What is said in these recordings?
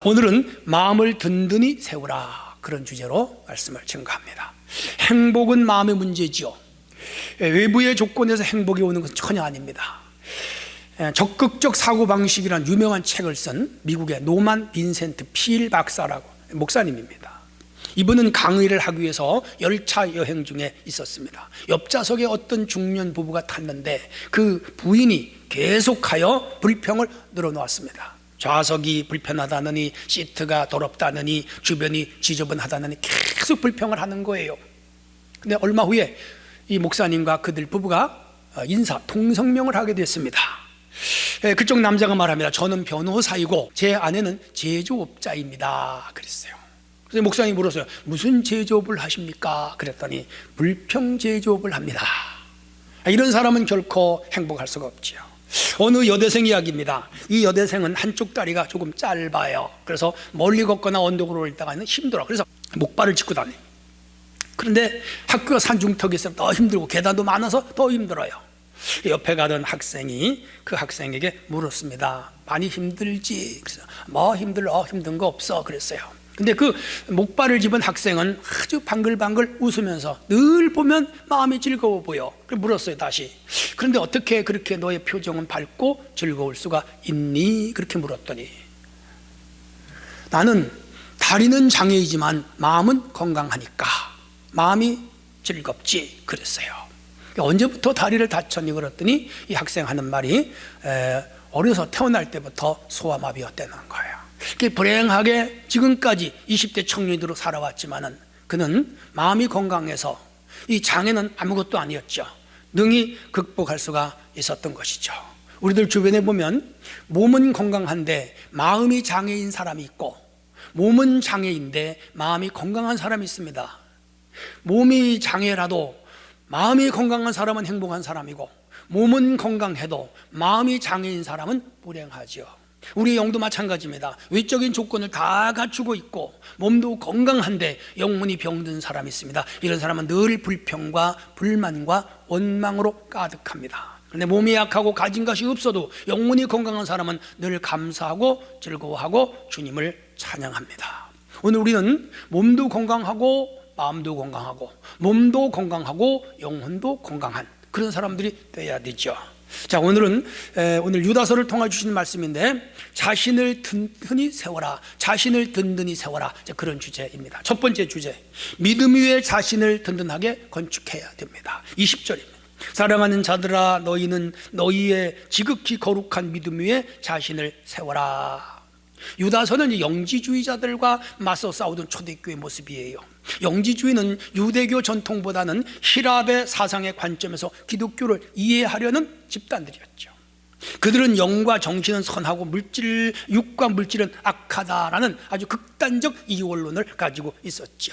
오늘은 마음을 든든히 세우라, 그런 주제로 말씀을 증거합니다. 행복은 마음의 문제지요. 외부의 조건에서 행복이 오는 것은 전혀 아닙니다. 적극적 사고방식이라는 유명한 책을 쓴 미국의 노만 빈센트 필 박사라고 목사님입니다. 이분은 강의를 하기 위해서 열차 여행 중에 있었습니다. 옆좌석에 어떤 중년 부부가 탔는데 그 부인이 계속하여 불평을 늘어놓았습니다. 좌석이 불편하다느니, 시트가 더럽다느니, 주변이 지저분하다느니 계속 불평을 하는 거예요. 근데 얼마 후에 이 목사님과 그들 부부가 통성명을 하게 됐습니다. 그쪽 남자가 말합니다. 저는 변호사이고 제 아내는 제조업자입니다, 그랬어요. 그래서 목사님이 물었어요. 무슨 제조업을 하십니까? 그랬더니 불평 제조업을 합니다. 이런 사람은 결코 행복할 수가 없지요. 어느 여대생 이야기입니다. 이 여대생은 한쪽 다리가 조금 짧아요. 그래서 멀리 걷거나 언덕으로 올라가는 힘들어. 그래서 목발을 짚고 다녀요. 그런데 학교가 산중턱에 있으면 더 힘들고 계단도 많아서 더 힘들어요. 옆에 가던 학생이 그 학생에게 물었습니다. 많이 힘들지? 그래서 뭐 힘든 거 없어, 그랬어요. 근데 그 목발을 집은 학생은 아주 방글방글 웃으면서 늘 보면 마음이 즐거워 보여. 그래서 물었어요, 다시. 그런데 어떻게 그렇게 너의 표정은 밝고 즐거울 수가 있니? 그렇게 물었더니 나는 다리는 장애이지만 마음은 건강하니까 마음이 즐겁지, 그랬어요. 언제부터 다리를 다쳤니? 그랬더니 이 학생 하는 말이 어려서 태어날 때부터 소아마비였다는 거예요. 불행하게 지금까지 20대 청년으로 살아왔지만은 그는 마음이 건강해서 이 장애는 아무것도 아니었죠. 능히 극복할 수가 있었던 것이죠. 우리들 주변에 보면 몸은 건강한데 마음이 장애인 사람이 있고, 몸은 장애인데 마음이 건강한 사람이 있습니다. 몸이 장애라도 마음이 건강한 사람은 행복한 사람이고, 몸은 건강해도 마음이 장애인 사람은 불행하죠. 우리 영도 마찬가지입니다. 외적인 조건을 다 갖추고 있고 몸도 건강한데 영혼이 병든 사람이 있습니다. 이런 사람은 늘 불평과 불만과 원망으로 가득합니다. 그런데 몸이 약하고 가진 것이 없어도 영혼이 건강한 사람은 늘 감사하고 즐거워하고 주님을 찬양합니다. 오늘 우리는 몸도 건강하고 마음도 건강하고 몸도 건강하고 영혼도 건강한 그런 사람들이 되어야 되죠. 자, 오늘 유다서를 통해 주신 말씀인데, 자신을 든든히 세워라, 자신을 든든히 세워라, 그런 주제입니다. 첫 번째 주제, 믿음 위에 자신을 든든하게 건축해야 됩니다. 20절입니다. 사랑하는 자들아, 너희는 너희의 지극히 거룩한 믿음 위에 자신을 세워라. 유다서는 영지주의자들과 맞서 싸우던 초대교회 모습이에요. 영지주의는 유대교 전통보다는 힐랍의 사상의 관점에서 기독교를 이해하려는 집단들이었죠. 그들은 영과 정신은 선하고 육과 물질은 악하다라는 아주 극단적 이원론을 가지고 있었죠.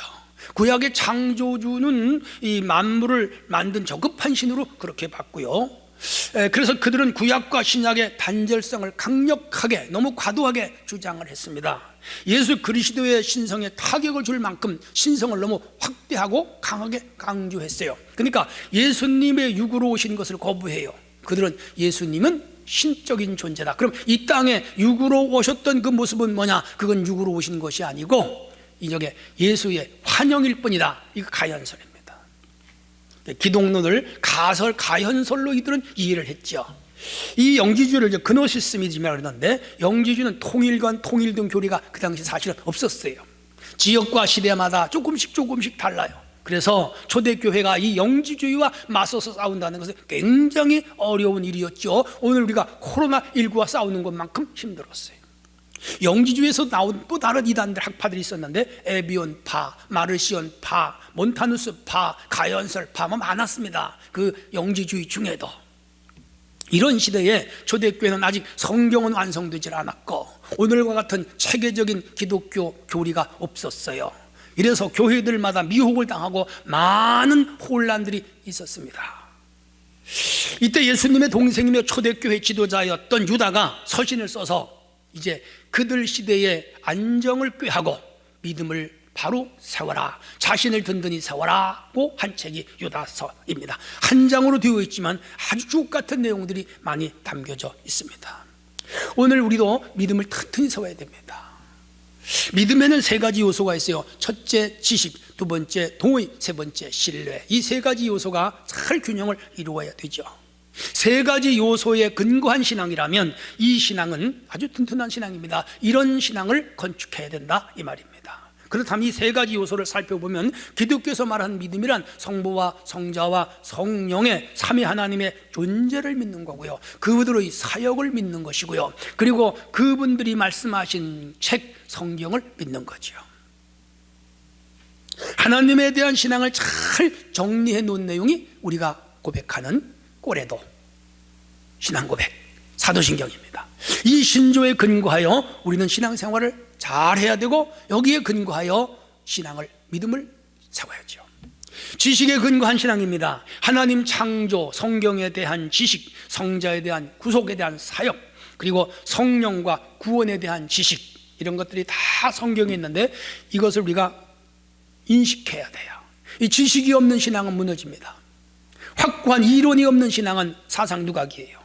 구약의 창조주는 이 만물을 만든 저급한 신으로 그렇게 봤고요. 그래서 그들은 구약과 신약의 단절성을 강력하게, 너무 과도하게 주장을 했습니다. 예수 그리스도의 신성에 타격을 줄 만큼 신성을 너무 확대하고 강하게 강조했어요. 그러니까 예수님의 육으로 오신 것을 거부해요. 그들은 예수님은 신적인 존재다. 그럼 이 땅에 육으로 오셨던 그 모습은 뭐냐? 그건 육으로 오신 것이 아니고 이적의 예수의 환영일 뿐이다. 이거 가연설입니다. 기독론을 가현설로 이들은 이해를 했죠. 이 영지주의를 그노시스미즘이라고 그러는데, 영지주의는 통일과 통일된 교리가 그 당시 사실은 없었어요. 지역과 시대마다 조금씩 달라요. 그래서 초대교회가 이 영지주의와 맞서서 싸운다는 것은 굉장히 어려운 일이었죠. 오늘 우리가 코로나19와 싸우는 것만큼 힘들었어요. 영지주의에서 나온 또 다른 이단들, 학파들이 있었는데 에비온파, 마르시온파, 몬타누스파, 가연설파 많았습니다. 그 영지주의 중에도. 이런 시대에 초대교회는 아직 성경은 완성되지 않았고 오늘과 같은 체계적인 기독교 교리가 없었어요. 이래서 교회들마다 미혹을 당하고 많은 혼란들이 있었습니다. 이때 예수님의 동생이며 초대교회 지도자였던 유다가 서신을 써서 이제 그들 시대의 안정을 꾀하고 믿음을 바로 세워라, 자신을 든든히 세워라고 한 책이 유다서입니다. 한 장으로 되어 있지만 아주 주옥 같은 내용들이 많이 담겨져 있습니다. 오늘 우리도 믿음을 튼튼히 세워야 됩니다. 믿음에는 세 가지 요소가 있어요. 첫째 지식, 두 번째 동의, 세 번째 신뢰. 이 세 가지 요소가 잘 균형을 이루어야 되죠. 세 가지 요소에 근거한 신앙이라면 이 신앙은 아주 튼튼한 신앙입니다. 이런 신앙을 건축해야 된다 이 말입니다. 그렇다면 이 세 가지 요소를 살펴보면 기독교에서 말하는 믿음이란 성부와 성자와 성령의 삼위 하나님의 존재를 믿는 거고요, 그분들의 사역을 믿는 것이고요, 그리고 그분들이 말씀하신 책 성경을 믿는 거죠. 하나님에 대한 신앙을 잘 정리해 놓은 내용이 우리가 고백하는 꼬레도 신앙 고백 사도신경입니다. 이 신조에 근거하여 우리는 신앙생활을 잘 해야 되고, 여기에 근거하여 신앙을 믿음을 세워야죠. 지식에 근거한 신앙입니다. 하나님 창조, 성경에 대한 지식, 성자에 대한 구속에 대한 사역, 그리고 성령과 구원에 대한 지식, 이런 것들이 다 성경에 있는데 이것을 우리가 인식해야 돼요. 이 지식이 없는 신앙은 무너집니다. 확고한 이론이 없는 신앙은 사상누각이에요.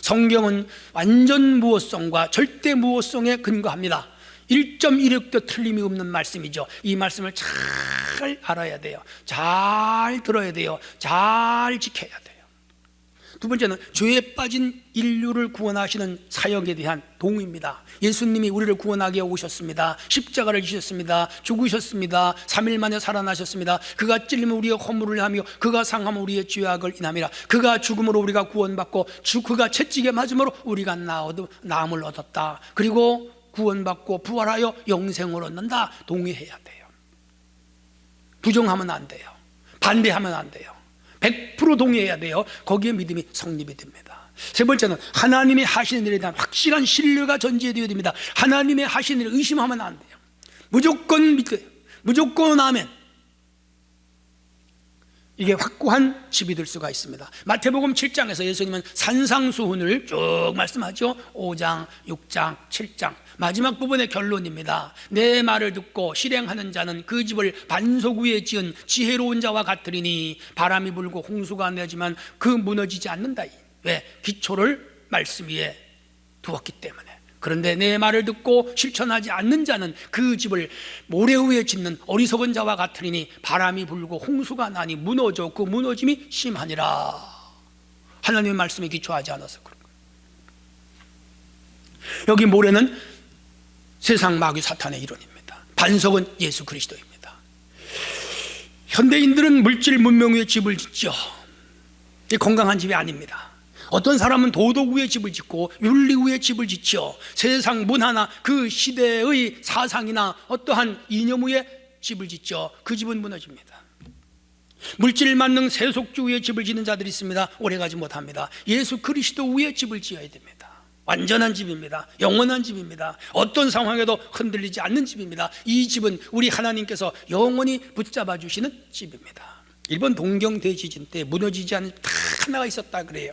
성경은 완전 무오성과 절대 무오성에 근거합니다. 1.1획도 틀림이 없는 말씀이죠. 이 말씀을 잘 알아야 돼요. 잘 들어야 돼요. 잘 지켜야 돼요. 두 번째는 죄에 빠진 인류를 구원하시는 사역에 대한 동의입니다. 예수님이 우리를 구원하게 오셨습니다. 십자가를 지셨습니다. 죽으셨습니다. 3일 만에 살아나셨습니다. 그가 찔림으로 우리의 허물을 하며 그가 상함으로 우리의 죄악을 인함이라. 그가 죽음으로 우리가 구원받고 그가 채찍에 맞음으로 우리가 나음을 얻었다. 그리고 구원받고 부활하여 영생을 얻는다. 동의해야 돼요. 부정하면 안 돼요. 반대하면 안 돼요. 100% 동의해야 돼요. 거기에 믿음이 성립이 됩니다. 세 번째는 하나님의 하시는 일에 대한 확실한 신뢰가 전제되어야 됩니다. 하나님의 하시는 일을 의심하면 안 돼요. 무조건 믿어요. 무조건 아멘. 이게 확고한 집이 될 수가 있습니다. 마태복음 7장에서 예수님은 산상수훈을 쭉 말씀하죠. 5장, 6장, 7장 마지막 부분의 결론입니다. 내 말을 듣고 실행하는 자는 그 집을 반석 위에 지은 지혜로운 자와 같으리니 바람이 불고 홍수가 내지만 그 무너지지 않는다. 왜? 기초를 말씀 위에 두었기 때문에. 그런데 내 말을 듣고 실천하지 않는 자는 그 집을 모래 위에 짓는 어리석은 자와 같으리니 바람이 불고 홍수가 나니 무너져 그 무너짐이 심하니라. 하나님의 말씀에 기초하지 않아서 그런 거예요. 여기 모래는 세상 마귀 사탄의 이론입니다. 반석은 예수 그리스도입니다. 현대인들은 물질 문명 위에 집을 짓죠. 이 건강한 집이 아닙니다. 어떤 사람은 도덕 위에 집을 짓고 윤리 위에 집을 짓죠. 세상 문화나 그 시대의 사상이나 어떠한 이념 위에 집을 짓죠. 그 집은 무너집니다. 물질 만능 세속주 위에 집을 짓는 자들이 있습니다. 오래가지 못합니다. 예수 그리스도 위에 집을 지어야 됩니다. 완전한 집입니다. 영원한 집입니다. 어떤 상황에도 흔들리지 않는 집입니다. 이 집은 우리 하나님께서 영원히 붙잡아 주시는 집입니다. 일본 동경 대지진 때 무너지지 않은 딱 하나가 있었다 그래요.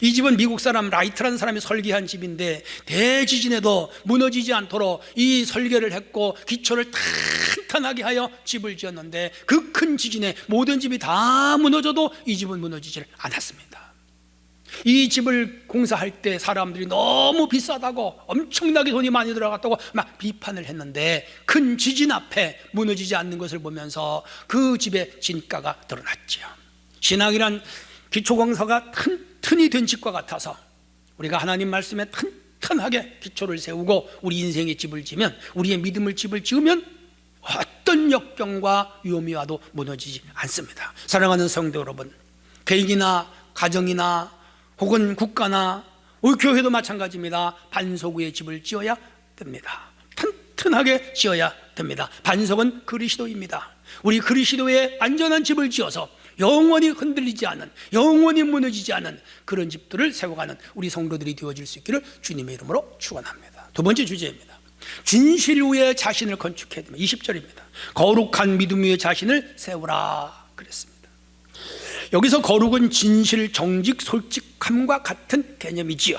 이 집은 미국 사람 라이트라는 사람이 설계한 집인데 대지진에도 무너지지 않도록 이 설계를 했고 기초를 탄탄하게 하여 집을 지었는데 그 큰 지진에 모든 집이 다 무너져도 이 집은 무너지질 않았습니다. 이 집을 공사할 때 사람들이 너무 비싸다고 엄청나게 돈이 많이 들어갔다고 막 비판을 했는데 큰 지진 앞에 무너지지 않는 것을 보면서 그 집의 진가가 드러났죠. 신앙이란 기초공사가 튼튼히 된 집과 같아서 우리가 하나님 말씀에 튼튼하게 기초를 세우고 우리 인생의 집을 지으면, 우리의 믿음을 집을 지으면 어떤 역경과 위험이 와도 무너지지 않습니다. 사랑하는 성도 여러분, 개인이나 가정이나 혹은 국가나 우리 교회도 마찬가지입니다. 반석 위에 집을 지어야 됩니다. 튼튼하게 지어야 됩니다. 반석은 그리스도입니다. 우리 그리스도의 안전한 집을 지어서 영원히 흔들리지 않는, 영원히 무너지지 않는 그런 집들을 세워가는 우리 성도들이 되어질 수 있기를 주님의 이름으로 축원합니다. 두 번째 주제입니다. 진실 위에 자신을 건축해야 됩니다. 20절입니다. 거룩한 믿음 위에 자신을 세우라 그랬습니다. 여기서 거룩은 진실, 정직, 솔직함과 같은 개념이지요.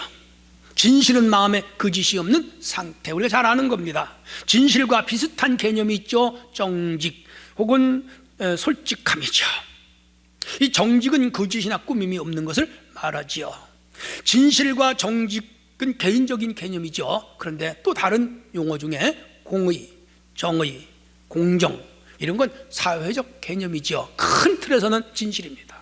진실은 마음에 거짓이 없는 상태, 우리가 잘 아는 겁니다. 진실과 비슷한 개념이 있죠. 정직 혹은 솔직함이죠. 이 정직은 거짓이나 꾸밈이 없는 것을 말하지요. 진실과 정직은 개인적인 개념이죠. 그런데 또 다른 용어 중에 공의, 정의, 공정, 이런 건 사회적 개념이죠. 큰 틀에서는 진실입니다.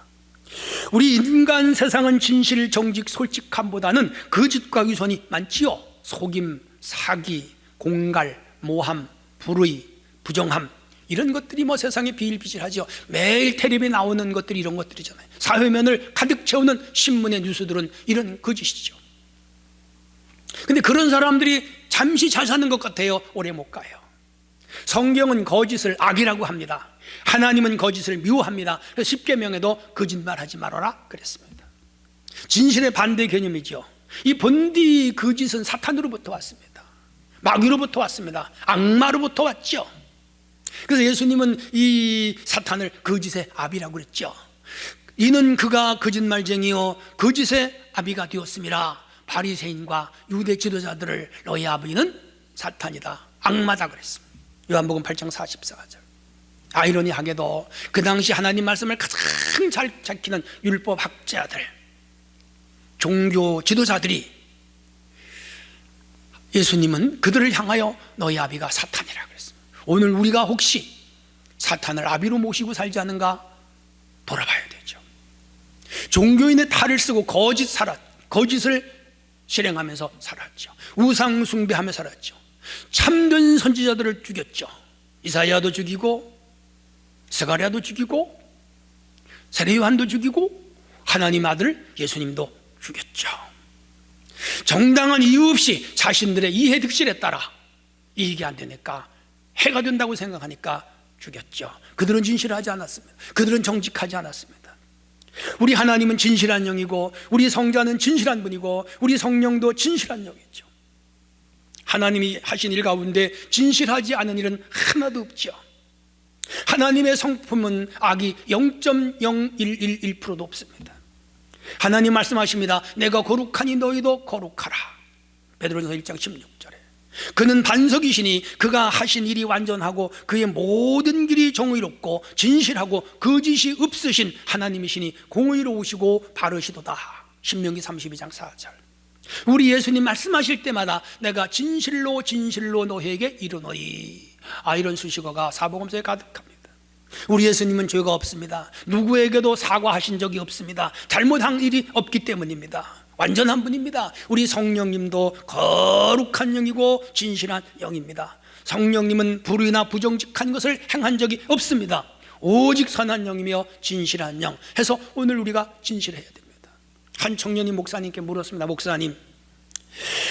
우리 인간 세상은 진실, 정직, 솔직함보다는 거짓과 위선이 많지요. 속임, 사기, 공갈, 모함, 불의, 부정함, 이런 것들이 뭐 세상에 비일비재하죠. 매일 텔레비에 나오는 것들이 이런 것들이잖아요. 사회면을 가득 채우는 신문의 뉴스들은 이런 거짓이죠. 근데 그런 사람들이 잠시 잘 사는 것 같아요. 오래 못 가요. 성경은 거짓을 악이라고 합니다. 하나님은 거짓을 미워합니다. 그래서 십계명에도 거짓말하지 말아라 그랬습니다. 진실의 반대 개념이죠. 이 본디 거짓은 사탄으로부터 왔습니다. 마귀로부터 왔습니다. 악마로부터 왔죠. 그래서 예수님은 이 사탄을 거짓의 아비라고 그랬죠. 이는 그가 거짓말쟁이요 거짓의 아비가 되었음이라. 바리새인과 유대 지도자들을 너희 아버지는 사탄이다, 악마다 그랬습니다. 요한복음 8장 44절. 아이러니하게도 그 당시 하나님 말씀을 가장 잘 지키는 율법 학자들, 종교 지도자들이 예수님은 그들을 향하여 너희 아비가 사탄이라 그랬습니다. 오늘 우리가 혹시 사탄을 아비로 모시고 살지 않은가 돌아봐야 되죠. 종교인의 탈을 쓰고 거짓을 실행하면서 살았죠. 우상 숭배하며 살았죠. 참된 선지자들을 죽였죠. 이사야도 죽이고 스가랴도 죽이고 세례요한도 죽이고 하나님 아들 예수님도 죽였죠. 정당한 이유 없이 자신들의 이해 득실에 따라 이익이 안 되니까, 해가 된다고 생각하니까 죽였죠. 그들은 진실하지 않았습니다. 그들은 정직하지 않았습니다. 우리 하나님은 진실한 영이고 우리 성자는 진실한 분이고 우리 성령도 진실한 영이죠. 하나님이 하신 일 가운데 진실하지 않은 일은 하나도 없죠. 하나님의 성품은 악이 0.0111%도 없습니다. 하나님 말씀하십니다. 내가 거룩하니 너희도 거룩하라. 베드로전서 1장 16절에 그는 반석이시니 그가 하신 일이 완전하고 그의 모든 길이 정의롭고 진실하고 거짓이 없으신 하나님이시니 공의로우시고 바르시도다. 신명기 32장 4절. 우리 예수님 말씀하실 때마다 내가 진실로 진실로 너희에게 이르노니, 이런 수식어가 사복음서에 가득합니다. 우리 예수님은 죄가 없습니다. 누구에게도 사과하신 적이 없습니다. 잘못한 일이 없기 때문입니다. 완전한 분입니다. 우리 성령님도 거룩한 영이고 진실한 영입니다. 성령님은 불의나 부정직한 것을 행한 적이 없습니다. 오직 선한 영이며 진실한 영 해서 오늘 우리가 진실해야 됩니다. 한 청년이 목사님께 물었습니다. 목사님,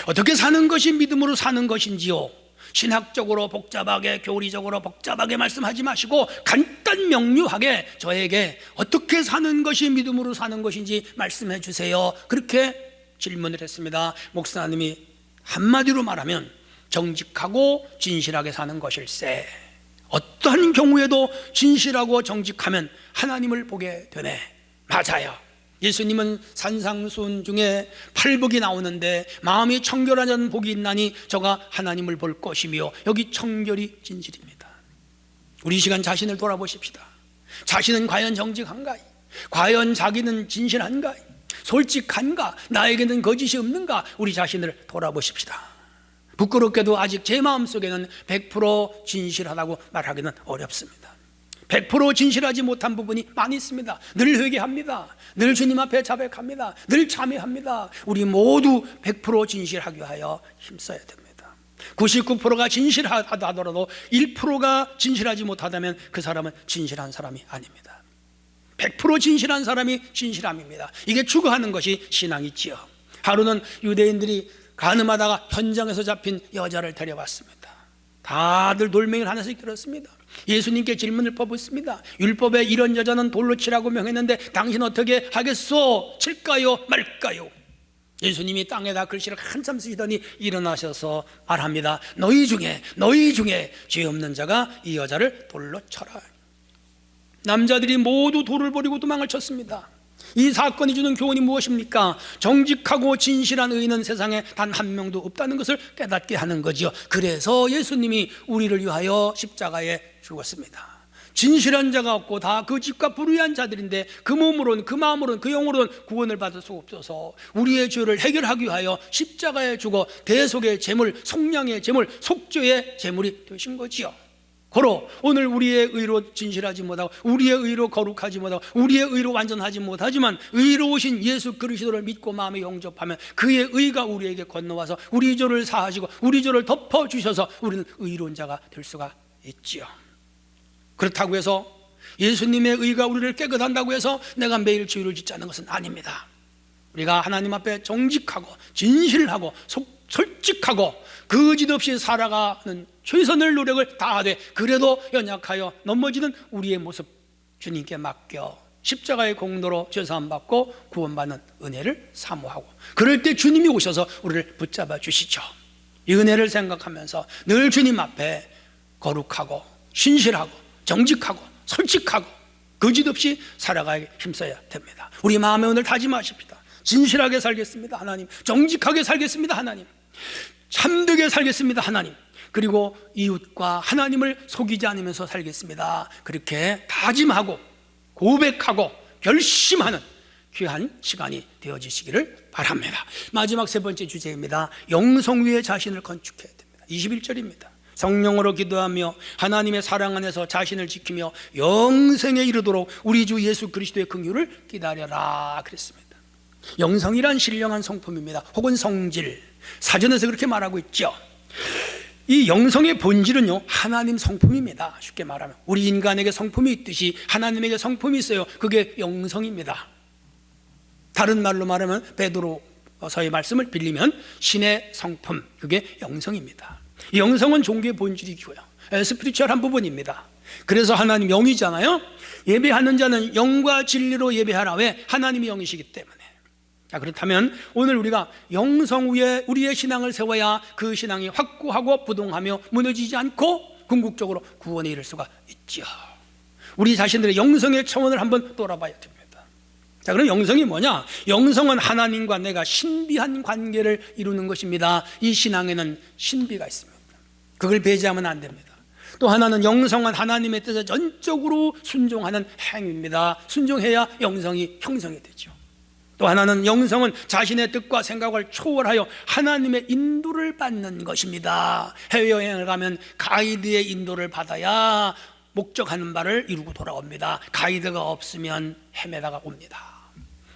어떻게 사는 것이 믿음으로 사는 것인지요? 신학적으로 복잡하게, 교리적으로 복잡하게 말씀하지 마시고 간단 명료하게 저에게 어떻게 사는 것이 믿음으로 사는 것인지 말씀해 주세요. 그렇게 질문을 했습니다. 목사님이 한마디로 말하면 정직하고 진실하게 사는 것일세. 어떠한 경우에도 진실하고 정직하면 하나님을 보게 되네. 맞아요. 예수님은 산상수훈 중에 팔복이 나오는데 마음이 청결한 자는 복이 있나니 저가 하나님을 볼 것이며, 여기 청결이 진실입니다. 우리 이 시간 자신을 돌아보십시다. 자신은 과연 정직한가? 과연 자기는 진실한가? 솔직한가? 나에게는 거짓이 없는가? 우리 자신을 돌아보십시다. 부끄럽게도 아직 제 마음속에는 100% 진실하다고 말하기는 어렵습니다. 100% 진실하지 못한 부분이 많이 있습니다. 늘 회개합니다. 늘 주님 앞에 자백합니다. 늘 참회합니다. 우리 모두 100% 진실하기 위하여 힘써야 됩니다. 99%가 진실하다 하더라도 1%가 진실하지 못하다면 그 사람은 진실한 사람이 아닙니다. 100% 진실한 사람이 진실함입니다. 이게 추구하는 것이 신앙이지요. 하루는 유대인들이 가늠하다가 현장에서 잡힌 여자를 데려왔습니다. 다들 돌멩이를 하나씩 들었습니다. 예수님께 질문을 퍼붓습니다. 율법에 이런 여자는 돌로 치라고 명했는데 당신 어떻게 하겠소? 칠까요 말까요? 예수님이 땅에다 글씨를 한참 쓰시더니 일어나셔서 말합니다. 너희 중에 죄 없는 자가 이 여자를 돌로 쳐라. 남자들이 모두 돌을 버리고 도망을 쳤습니다. 이 사건이 주는 교훈이 무엇입니까? 정직하고 진실한 의인은 세상에 단 한 명도 없다는 것을 깨닫게 하는 거지요. 그래서 예수님이 우리를 위하여 십자가에 죽었습니다. 진실한 자가 없고 다 그 집과 불의한 자들인데 그 몸으로는 그 마음으로는 그 영으로는 구원을 받을 수 없어서 우리의 죄를 해결하기 위하여 십자가에 죽어 대속의 제물, 속량의 제물, 속죄의 제물이 되신 거지요. 고로 오늘 우리의 의로 진실하지 못하고 우리의 의로 거룩하지 못하고 우리의 의로 완전하지 못하지만 의로우신 예수 그리스도를 믿고 마음에 영접하면 그의 의가 우리에게 건너와서 우리 죄를 사하시고 우리 죄를 덮어주셔서 우리는 의로운 자가 될 수가 있지요. 그렇다고 해서 예수님의 의가 우리를 깨끗한다고 해서 내가 매일 죄를 짓자는 것은 아닙니다. 우리가 하나님 앞에 정직하고 진실하고 솔직하고 거짓 없이 살아가는 최선의 노력을 다하되 그래도 연약하여 넘어지는 우리의 모습 주님께 맡겨 십자가의 공로로 죄사함 받고 구원받는 은혜를 사모하고 그럴 때 주님이 오셔서 우리를 붙잡아 주시죠. 이 은혜를 생각하면서 늘 주님 앞에 거룩하고 신실하고 정직하고 솔직하고 거짓 없이 살아가게 힘써야 됩니다. 우리 마음에 오늘 다짐하십시다. 진실하게 살겠습니다 하나님. 정직하게 살겠습니다 하나님. 참되게 살겠습니다 하나님. 그리고 이웃과 하나님을 속이지 않으면서 살겠습니다. 그렇게 다짐하고 고백하고 결심하는 귀한 시간이 되어지시기를 바랍니다. 마지막 세 번째 주제입니다. 영성 위에 자신을 건축해야 됩니다. 21절입니다. 성령으로 기도하며 하나님의 사랑 안에서 자신을 지키며 영생에 이르도록 우리 주 예수 그리스도의 긍휼을 기다려라 그랬습니다. 영성이란 신령한 성품입니다. 혹은 성질, 사전에서 그렇게 말하고 있죠. 이 영성의 본질은요 하나님 성품입니다. 쉽게 말하면 우리 인간에게 성품이 있듯이 하나님에게 성품이 있어요. 그게 영성입니다. 다른 말로 말하면 베드로서의 말씀을 빌리면 신의 성품, 그게 영성입니다. 이 영성은 종교의 본질이고요 스피리추얼한 부분입니다. 그래서 하나님 영이잖아요. 예배하는 자는 영과 진리로 예배하라. 왜? 하나님이 영이시기 때문에. 자, 그렇다면 오늘 우리가 영성 위에 우리의 신앙을 세워야 그 신앙이 확고하고 부동하며 무너지지 않고 궁극적으로 구원에 이를 수가 있죠. 우리 자신들의 영성의 차원을 한번 돌아봐야 됩니다. 자, 그럼 영성이 뭐냐? 영성은 하나님과 내가 신비한 관계를 이루는 것입니다. 이 신앙에는 신비가 있습니다. 그걸 배제하면 안 됩니다. 또 하나는 영성은 하나님의 뜻에 전적으로 순종하는 행위입니다. 순종해야 영성이 형성이 되죠. 또 하나는 영성은 자신의 뜻과 생각을 초월하여 하나님의 인도를 받는 것입니다. 해외여행을 가면 가이드의 인도를 받아야 목적하는 바를 이루고 돌아옵니다. 가이드가 없으면 헤매다가 옵니다.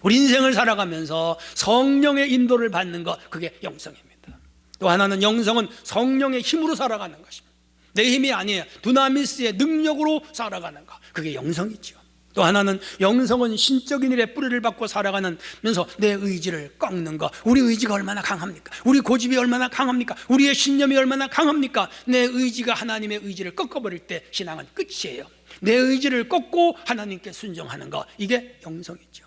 우리 인생을 살아가면서 성령의 인도를 받는 것, 그게 영성입니다. 또 하나는 영성은 성령의 힘으로 살아가는 것입니다. 내 힘이 아니에요. 두나미스의 능력으로 살아가는 것, 그게 영성이죠. 또 하나는 영성은 신적인 일에 뿌리를 받고 살아가면서 내 의지를 꺾는 것. 우리 의지가 얼마나 강합니까? 우리 고집이 얼마나 강합니까? 우리의 신념이 얼마나 강합니까? 내 의지가 하나님의 의지를 꺾어버릴 때 신앙은 끝이에요. 내 의지를 꺾고 하나님께 순종하는 것, 이게 영성이죠.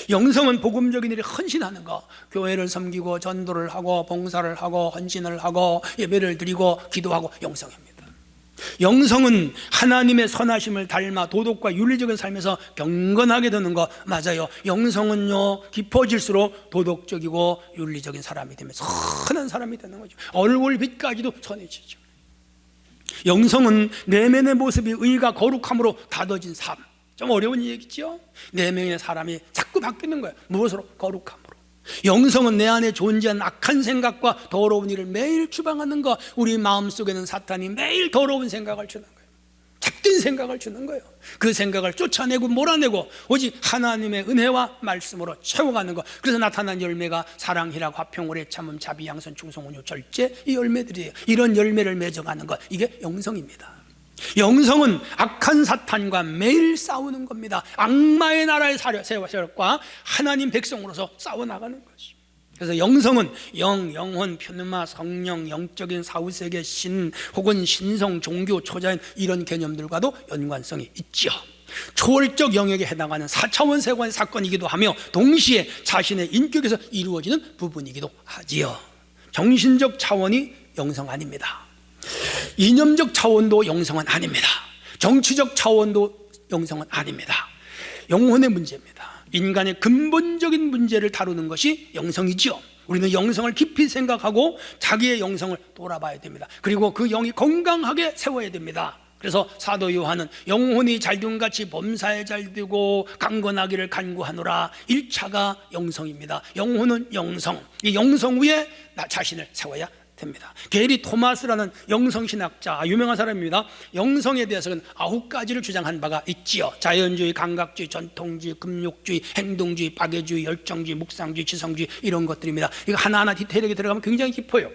영성은 복음적인 일에 헌신하는 것, 교회를 섬기고 전도를 하고 봉사를 하고 헌신을 하고 예배를 드리고 기도하고 영성입니다. 영성은 하나님의 선하심을 닮아 도덕과 윤리적인 삶에서 경건하게 되는 거 맞아요. 영성은요 깊어질수록 도덕적이고 윤리적인 사람이 되면 선한 사람이 되는 거죠. 얼굴빛까지도 선해지죠. 영성은 내면의 모습이 의가 거룩함으로 다져진 삶. 좀 어려운 얘기죠. 내면의 사람이 자꾸 바뀌는 거예요. 무엇으로? 거룩함으로. 영성은 내 안에 존재하는 악한 생각과 더러운 일을 매일 추방하는 것. 우리 마음속에는 사탄이 매일 더러운 생각을 주는 거예요. 작든 생각을 주는 거예요. 그 생각을 쫓아내고 몰아내고 오직 하나님의 은혜와 말씀으로 채워가는 것. 그래서 나타난 열매가 사랑, 희락, 화평, 오래 참음, 자비, 양선, 충성, 온유, 절제, 이 열매들이에요. 이런 열매를 맺어가는 것, 이게 영성입니다. 영성은 악한 사탄과 매일 싸우는 겁니다. 악마의 나라의 세력과 하나님 백성으로서 싸워나가는 것이. 그래서 영성은 영, 영혼, 표누마, 성령, 영적인 사후세계, 신 혹은 신성, 종교, 초자연 이런 개념들과도 연관성이 있죠. 초월적 영역에 해당하는 4차원 세관의 사건이기도 하며 동시에 자신의 인격에서 이루어지는 부분이기도 하지요. 정신적 차원이 영성 아닙니다. 이념적 차원도 영성은 아닙니다. 정치적 차원도 영성은 아닙니다. 영혼의 문제입니다. 인간의 근본적인 문제를 다루는 것이 영성이지요. 우리는 영성을 깊이 생각하고 자기의 영성을 돌아봐야 됩니다. 그리고 그 영이 건강하게 세워야 됩니다. 그래서 사도 요한은 영혼이 잘됨같이 범사에 잘되고 강건하기를 간구하노라. 1차가 영성입니다. 영혼은 영성, 이 영성 위에 나 자신을 세워야 됩니다. 게리 토마스라는 영성신학자, 유명한 사람입니다. 영성에 대해서는 9가지를 주장한 바가 있지요. 자연주의, 감각주의, 전통주의, 금욕주의, 행동주의, 박애주의, 열정주의, 묵상주의, 지성주의, 이런 것들입니다. 이거 하나하나 디테일하게 들어가면 굉장히 깊어요.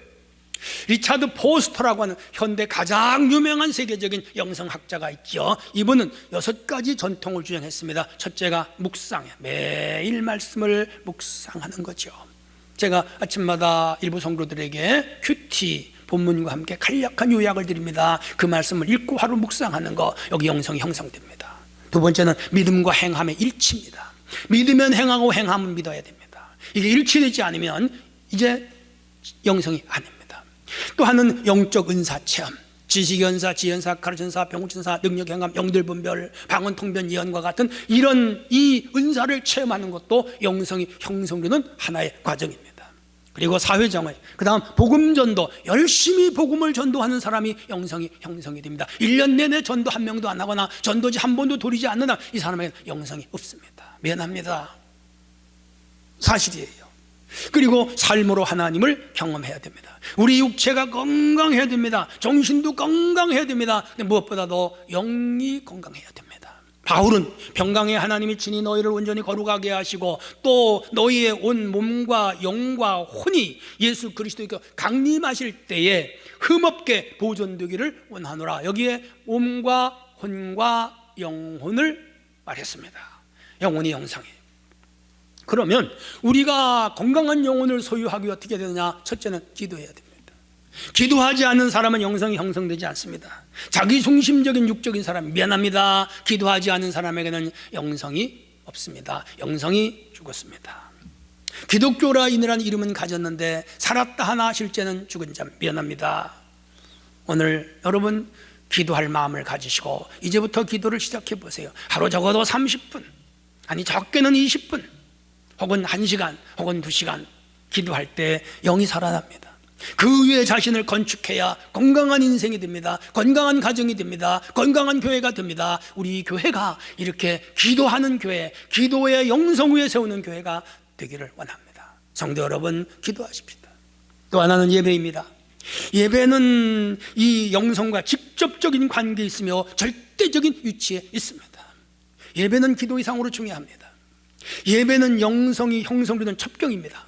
리차드 포스터라고 하는 현대 가장 유명한 세계적인 영성학자가 있죠. 이분은 6가지 전통을 주장했습니다. 첫째가 묵상이에요. 매일 말씀을 묵상하는 거죠. 제가 아침마다 일부 성도들에게 큐티 본문과 함께 간략한 요약을 드립니다. 그 말씀을 읽고 하루 묵상하는 거, 여기 영성이 형성됩니다. 두 번째는 믿음과 행함의 일치입니다. 믿으면 행하고 행하면 믿어야 됩니다. 이게 일치되지 않으면 이제 영성이 아닙니다. 또 하나는 영적 은사 체험, 지식연사, 지연사, 가르천사, 병우천사, 능력행함, 영들분별, 방언통변, 예언과 같은 이런 이 은사를 체험하는 것도 영성이 형성되는 하나의 과정입니다. 그리고 사회정의, 그 다음 복음전도, 열심히 복음을 전도하는 사람이 영성이 형성이 됩니다. 1년 내내 전도 한 명도 안 하거나 전도지 한 번도 돌리지 않는다, 이 사람에게는 영성이 없습니다. 미안합니다. 사실이에요. 그리고 삶으로 하나님을 경험해야 됩니다. 우리 육체가 건강해야 됩니다. 정신도 건강해야 됩니다. 근데 무엇보다도 영이 건강해야 됩니다. 바울은 평강의 하나님이 친히 너희를 온전히 거룩하게 하시고 또 너희의 온 몸과 영과 혼이 예수 그리스도께 강림하실 때에 흠없게 보존되기를 원하노라. 여기에 몸과 혼과 영혼을 말했습니다. 영혼이 영성이에요. 그러면 우리가 건강한 영혼을 소유하기 어떻게 되느냐? 첫째는 기도해야 됩니다. 기도하지 않는 사람은 영성이 형성되지 않습니다. 자기 중심적인 육적인 사람, 미안합니다. 기도하지 않은 사람에게는 영성이 없습니다. 영성이 죽었습니다. 기독교라인이라는 이름은 가졌는데 살았다 하나 실제는 죽은 자, 미안합니다. 오늘 여러분 기도할 마음을 가지시고 이제부터 기도를 시작해 보세요. 하루 적어도 30분, 아니 적게는 20분, 혹은 1시간, 혹은 2시간 기도할 때 영이 살아납니다. 그 위에 자신을 건축해야 건강한 인생이 됩니다. 건강한 가정이 됩니다. 건강한 교회가 됩니다. 우리 교회가 이렇게 기도하는 교회, 기도의 영성 위에 세우는 교회가 되기를 원합니다. 성도 여러분, 기도하십시다. 또 하나는 예배입니다. 예배는 이 영성과 직접적인 관계에 있으며 절대적인 위치에 있습니다. 예배는 기도 이상으로 중요합니다. 예배는 영성이 형성되는 첩경입니다.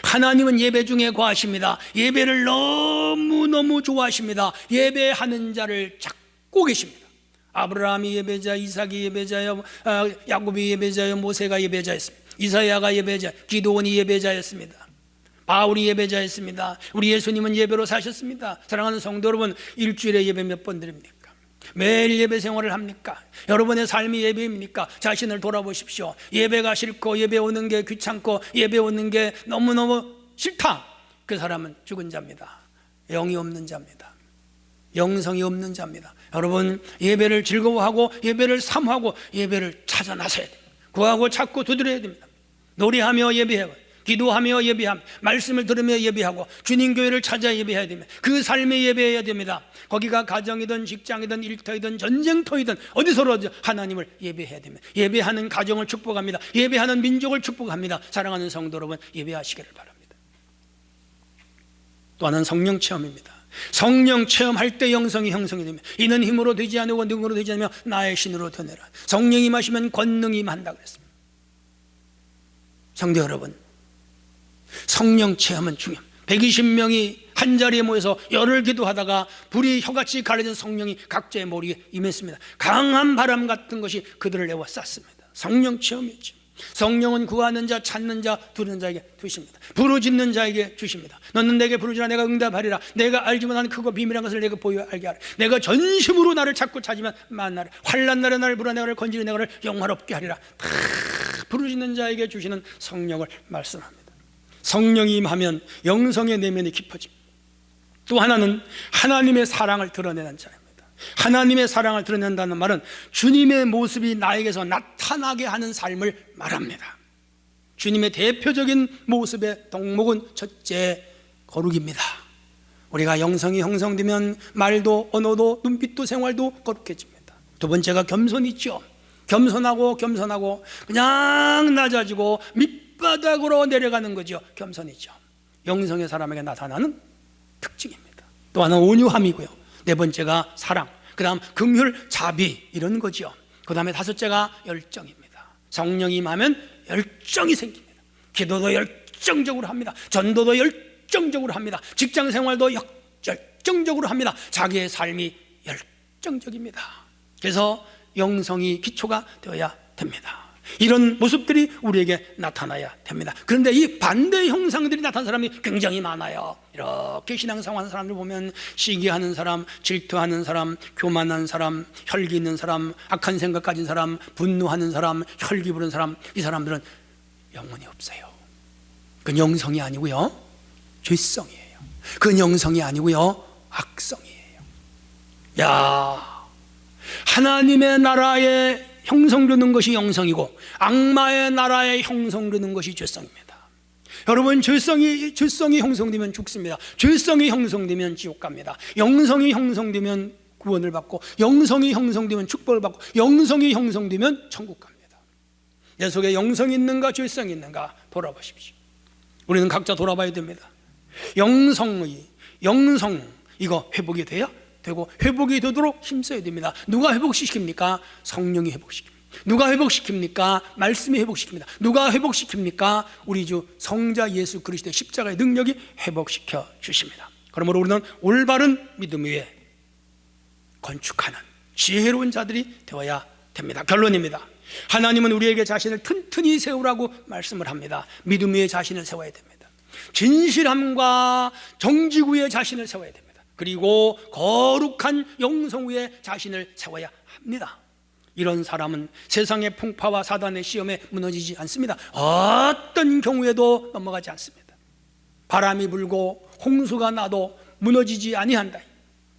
하나님은 예배 중에 거하십니다. 예배를 너무너무 좋아하십니다. 예배하는 자를 찾고 계십니다. 아브라함이 예배자, 이삭이 예배자요, 야곱이 예배자요, 모세가 예배자였습니다. 이사야가 예배자, 기도원이 예배자였습니다. 바울이 예배자였습니다. 우리 예수님은 예배로 사셨습니다. 사랑하는 성도 여러분, 일주일에 예배 몇 번 드립니까? 매일 예배 생활을 합니까? 여러분의 삶이 예배입니까? 자신을 돌아보십시오. 예배가 싫고 예배 오는 게 귀찮고 예배 오는 게 너무너무 싫다, 그 사람은 죽은 자입니다. 영이 없는 자입니다. 영성이 없는 자입니다. 여러분, 예배를 즐거워하고 예배를 사모하고 예배를 찾아 나서야 됩니다. 구하고 찾고 두드려야 됩니다. 노래하며 예배하고 기도하며 예배하며 말씀을 들으며 예배하고 주님 교회를 찾아 예배해야 됩니다. 그 삶에 예배해야 됩니다. 거기가 가정이든 직장이든 일터이든 전쟁터이든 어디서라도 하나님을 예배해야 됩니다. 예배하는 가정을 축복합니다. 예배하는 민족을 축복합니다. 사랑하는 성도 여러분, 예배하시기를 바랍니다. 또 하나는 성령 체험입니다. 성령 체험할 때 영성이 형성이 됩니다. 이는 힘으로 되지 않고 능으로 되지 않으며 나의 신으로 되뇌라. 성령이 임하시면 권능이 임한다 그랬습니다. 성도 여러분, 성령 체험은 중요합니다. 120명이 한 자리에 모여서 열흘 기도하다가 불이 혀같이 가려진 성령이 각자의 머리에 임했습니다. 강한 바람 같은 것이 그들을 에워쌌습니다. 성령 체험이죠. 성령은 구하는 자, 찾는 자, 두는 자에게 주십니다. 부르짖는 자에게 주십니다. 너는 내게 부르짖으라 내가 응답하리라. 내가 알지 못하는 크고 비밀한 것을 내가 보여 알게 하리라. 내가 전심으로 나를 찾고 찾으면 만나리. 환난 날에 나를 부르라. 내가 건지는 내가 영화롭게 하리라. 다 부르짖는 자에게 주시는 성령을 말씀합니다. 성령이 임하면 영성의 내면이 깊어집니다. 또 하나는 하나님의 사랑을 드러내는 자입니다. 하나님의 사랑을 드러낸다는 말은 주님의 모습이 나에게서 나타나게 하는 삶을 말합니다. 주님의 대표적인 모습의 덕목은 첫째, 거룩입니다. 우리가 영성이 형성되면 말도 언어도 눈빛도 생활도 거룩해집니다. 두 번째가 겸손이죠. 겸손하고 그냥 낮아지고 밑바닥으로 내려가는 거죠. 겸손이죠. 영성의 사람에게 나타나는 특징입니다. 또 하나는 온유함이고요. 네 번째가 사랑, 그 다음 긍휼, 자비 이런 거죠. 그 다음에 다섯째가 열정입니다. 성령이 임하면 열정이 생깁니다. 기도도 열정적으로 합니다. 전도도 열정적으로 합니다. 직장 생활도 열정적으로 합니다. 자기의 삶이 열정적입니다. 그래서 영성이 기초가 되어야 됩니다. 이런 모습들이 우리에게 나타나야 됩니다. 그런데 이 반대 형상들이 나타난 사람이 굉장히 많아요. 이렇게 신앙생활하는 사람들 보면 시기하는 사람, 질투하는 사람, 교만한 사람, 혈기 있는 사람, 악한 생각 가진 사람, 분노하는 사람, 혈기 부른 사람, 이 사람들은 영혼이 없어요. 그건 영성이 아니고요, 죄성이에요. 그건 영성이 아니고요, 악성이에요. 야, 하나님의 나라에 형성되는 것이 영성이고 악마의 나라에 형성되는 것이 죄성입니다. 여러분, 죄성이 형성되면 죽습니다. 죄성이 형성되면 지옥 갑니다. 영성이 형성되면 구원을 받고, 영성이 형성되면 축복을 받고, 영성이 형성되면 천국 갑니다. 내 속에 영성이 있는가 죄성이 있는가 돌아보십시오. 우리는 각자 돌아봐야 됩니다. 영성 이거 회복이 돼야 되고, 회복이 되도록 힘써야 됩니다. 누가 회복시킵니까? 성령이 회복시킵니다. 누가 회복시킵니까? 말씀이 회복시킵니다. 누가 회복시킵니까? 우리 주 성자 예수 그리스도의 십자가의 능력이 회복시켜 주십니다. 그러므로 우리는 올바른 믿음 위에 건축하는 지혜로운 자들이 되어야 됩니다. 결론입니다. 하나님은 우리에게 자신을 튼튼히 세우라고 말씀을 합니다. 믿음 위에 자신을 세워야 됩니다. 진실함과 정직 위에 자신을 세워야 됩니다. 그리고 거룩한 영성 위에 자신을 세워야 합니다. 이런 사람은 세상의 풍파와 사단의 시험에 무너지지 않습니다. 어떤 경우에도 넘어가지 않습니다. 바람이 불고 홍수가 나도 무너지지 아니한다.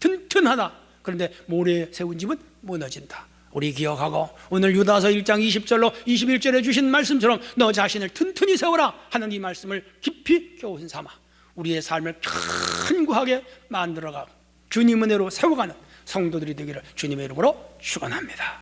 튼튼하다. 그런데 모래에 세운 집은 무너진다. 우리 기억하고 오늘 유다서 1장 20절로 21절에 주신 말씀처럼 너 자신을 튼튼히 세워라 하는 이 말씀을 깊이 교훈 삼아 우리의 삶을 견고하게 만들어가고 주님 은혜로 세워가는 성도들이 되기를 주님의 이름으로 축원합니다.